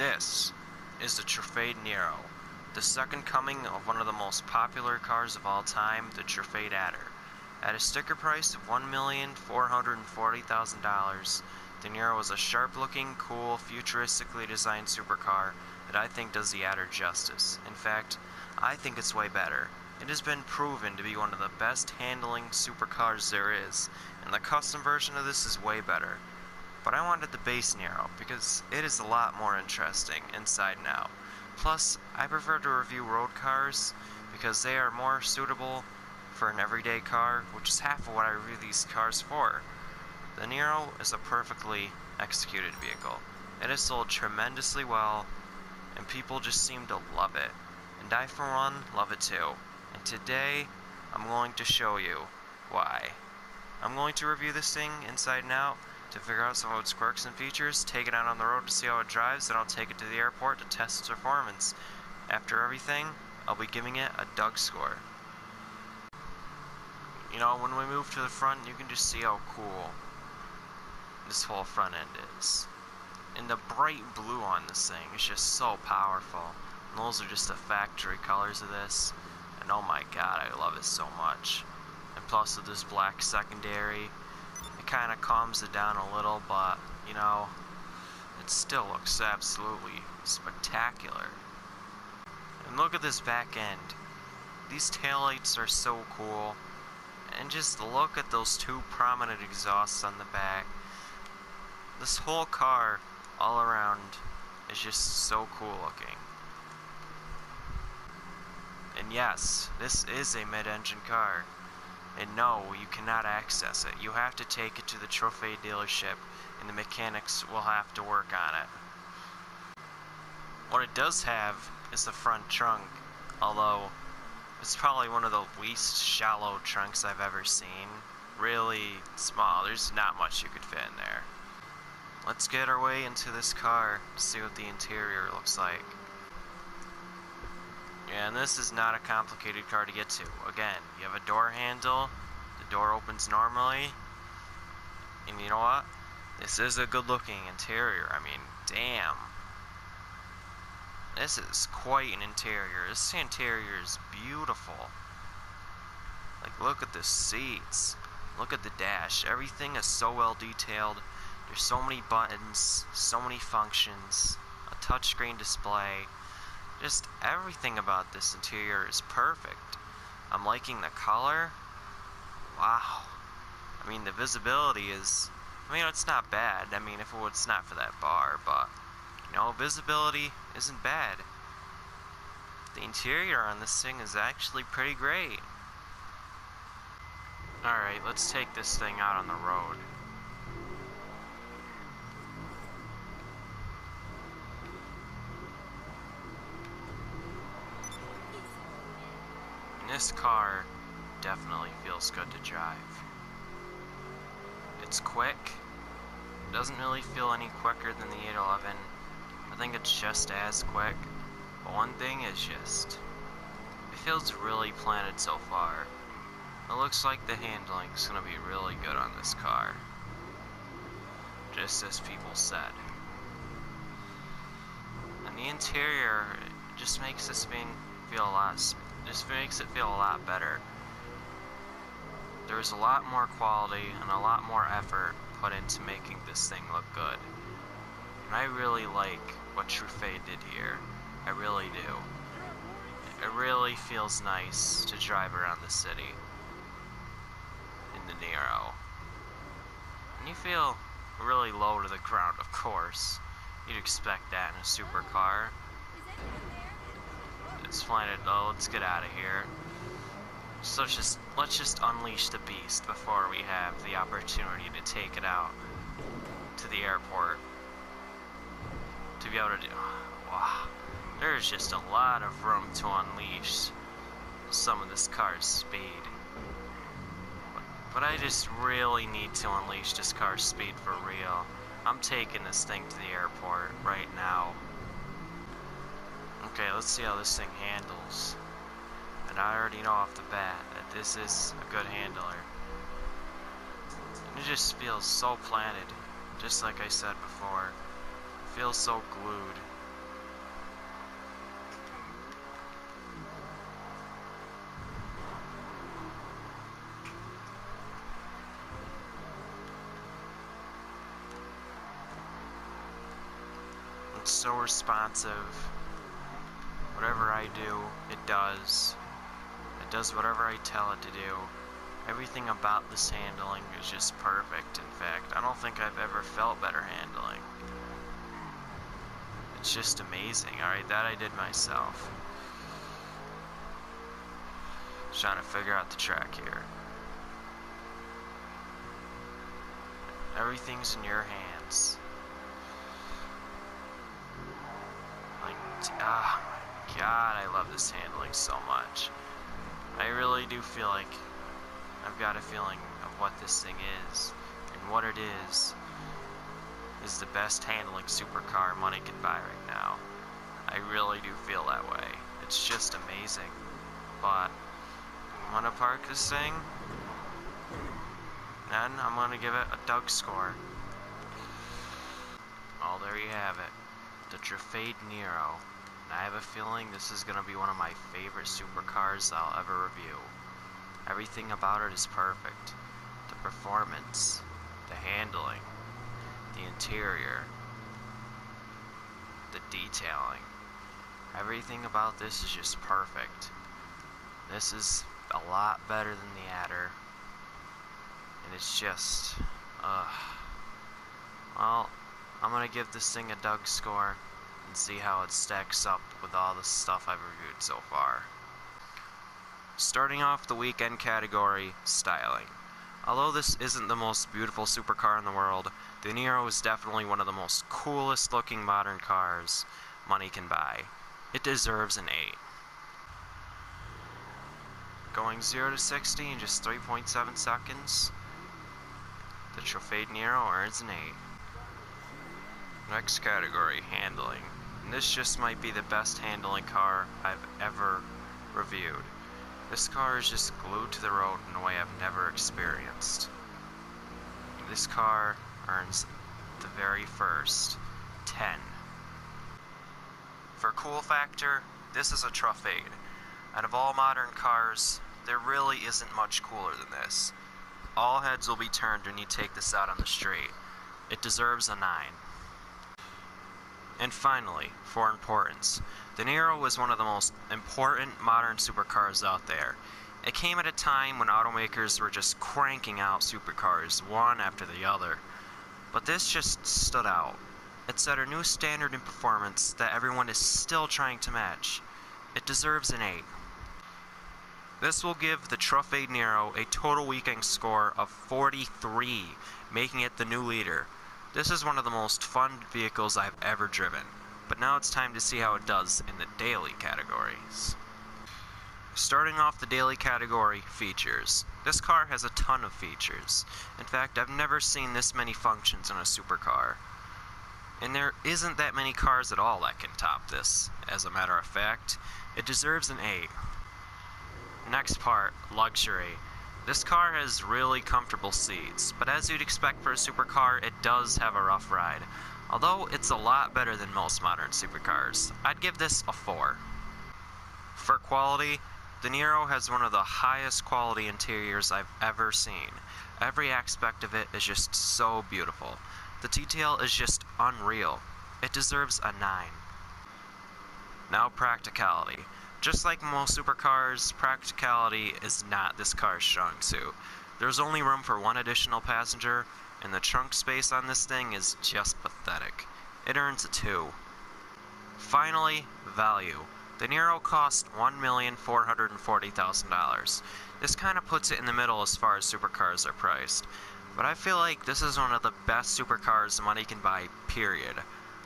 This is the Truffade Nero, the second coming of one of the most popular cars of all time, the Truffade Adder. At a sticker price of $1,440,000, the Nero is a sharp-looking, cool, futuristically designed supercar that I think does the Adder justice. In fact, I think it's way better. It has been proven to be one of the best handling supercars there is, and the custom version of this is way better. But I wanted the base Nero because it is a lot more interesting inside and out. Plus, I prefer to review road cars because they are more suitable for an everyday car, which is half of what I review these cars for. The Nero is a perfectly executed vehicle. It has sold tremendously well, and people just seem to love it. And I, for one, love it too. And today, I'm going to show you why. I'm going to review this thing inside and out to figure out some of its quirks and features, take it out on the road to see how it drives, then I'll take it to the airport to test its performance. After everything, I'll be giving it a Doug score. You know, when we move to the front, you can just see how cool this whole front end is. And the bright blue on this thing is just so powerful. And those are just the factory colors of this. And oh my god, I love it so much. And plus with this black secondary, it kind of calms it down a little, but, you know, it still looks absolutely spectacular. And look at this back end. These taillights are so cool. And just look at those two prominent exhausts on the back. This whole car, all around, is just so cool looking. And yes, this is a mid-engine car. And no, you cannot access it. You have to take it to the Truffade dealership, and the mechanics will have to work on it. What it does have is the front trunk, although it's probably one of the least shallow trunks I've ever seen. Really small, there's not much you could fit in there. Let's get our way into this car to see what the interior looks like. Yeah, and this is not a complicated car to get to. Again, you have a door handle, the door opens normally, and you know what? This is a good looking interior. I mean, damn. This is quite an interior. This interior is beautiful. Like, look at the seats. Look at the dash. Everything is so well detailed. There's so many buttons, so many functions, a touchscreen display. Just everything about this interior is perfect. I'm liking the color. Wow. I mean, the visibility is, I mean, it's not bad. I mean, if it's not for that bar, but, you know, visibility isn't bad. The interior on this thing is actually pretty great. Alright, let's take this thing out on the road. This car definitely feels good to drive. It's quick. It doesn't really feel any quicker than the 811. I think it's just as quick. But one thing is just, it feels really planted so far. It looks like the handling's gonna be really good on this car. Just as people said. And the interior just makes this thing feel a lot better. There's a lot more quality and a lot more effort put into making this thing look good. And I really like what Truffade did here. I really do. It really feels nice to drive around the city in the Nero. And you feel really low to the ground, of course. You'd expect that in a supercar. It's planted. Oh, let's get out of here. So let's just unleash the beast before we have the opportunity to take it out to the airport. To be able to do, wow, there's just a lot of room to unleash some of this car's speed. But I just really need to unleash this car's speed for real. I'm taking this thing to the airport right now. Okay, let's see how this thing handles. And I already know off the bat that this is a good handler. And it just feels so planted, just like I said before. It feels so glued. It's so responsive. Whatever I do, it does. It does whatever I tell it to do. Everything about this handling is just perfect. In fact, I don't think I've ever felt better handling. It's just amazing. Alright, that I did myself. Just trying to figure out the track here. Everything's in your hands. Like, ah, my God, I love this handling so much. I really do feel like I've got a feeling of what this thing is, and what it is the best handling supercar money can buy right now. I really do feel that way. It's just amazing. But I'm gonna park this thing, and I'm gonna give it a Doug score. Oh, there you have it. The Truffade Nero. And I have a feeling this is gonna be one of my favorite supercars I'll ever review. Everything about it is perfect. The performance, the handling, the interior, the detailing. Everything about this is just perfect. This is a lot better than the Adder. And it's just, well, I'm gonna give this thing a Doug score and see how it stacks up with all the stuff I've reviewed so far. Starting off the weekend category, styling. Although this isn't the most beautiful supercar in the world, the Nero is definitely one of the most coolest looking modern cars money can buy. It deserves an 8. Going 0 to 60 in just 3.7 seconds, the Truffade Nero earns an 8. Next category, handling. And this just might be the best handling car I've ever reviewed. This car is just glued to the road in a way I've never experienced. This car earns the very first 10. For cool factor, this is a Truffade. Out of all modern cars, there really isn't much cooler than this. All heads will be turned when you take this out on the street. It deserves a 9. And finally, for importance, the Nero was one of the most important modern supercars out there. It came at a time when automakers were just cranking out supercars, one after the other. But this just stood out. It set a new standard in performance that everyone is still trying to match. It deserves an 8. This will give the Truffade Nero a total weekend score of 43, making it the new leader. This is one of the most fun vehicles I've ever driven, but now it's time to see how it does in the daily categories. Starting off the daily category, features. This car has a ton of features. In fact, I've never seen this many functions in a supercar. And there isn't that many cars at all that can top this. As a matter of fact, it deserves an 8. Next part, luxury. This car has really comfortable seats, but as you'd expect for a supercar, it does have a rough ride. Although it's a lot better than most modern supercars, I'd give this a 4. For quality, the Nero has one of the highest quality interiors I've ever seen. Every aspect of it is just so beautiful. The detail is just unreal. It deserves a 9. Now practicality. Just like most supercars, practicality is not this car's strong suit. There's only room for one additional passenger, and the trunk space on this thing is just pathetic. It earns a 2. Finally, value. The Nero cost $1,440,000. This kind of puts it in the middle as far as supercars are priced. But I feel like this is one of the best supercars money can buy, period.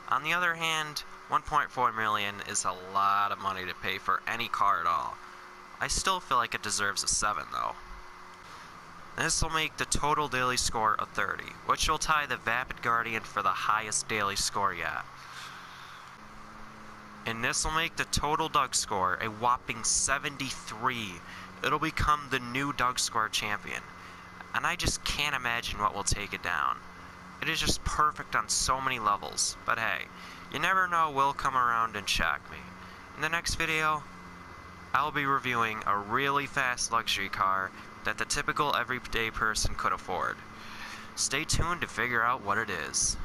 On the other hand, $1.4 million is a lot of money to pay for any car at all. I still feel like it deserves a 7 though. This will make the total daily score a 30, which will tie the Vapid Guardian for the highest daily score yet. And this will make the total Doug score a whopping 73. It'll become the new Doug score champion. And I just can't imagine what will take it down. It is just perfect on so many levels, but hey, you never know, will come around and shock me. In the next video, I'll be reviewing a really fast luxury car that the typical everyday person could afford. Stay tuned to figure out what it is.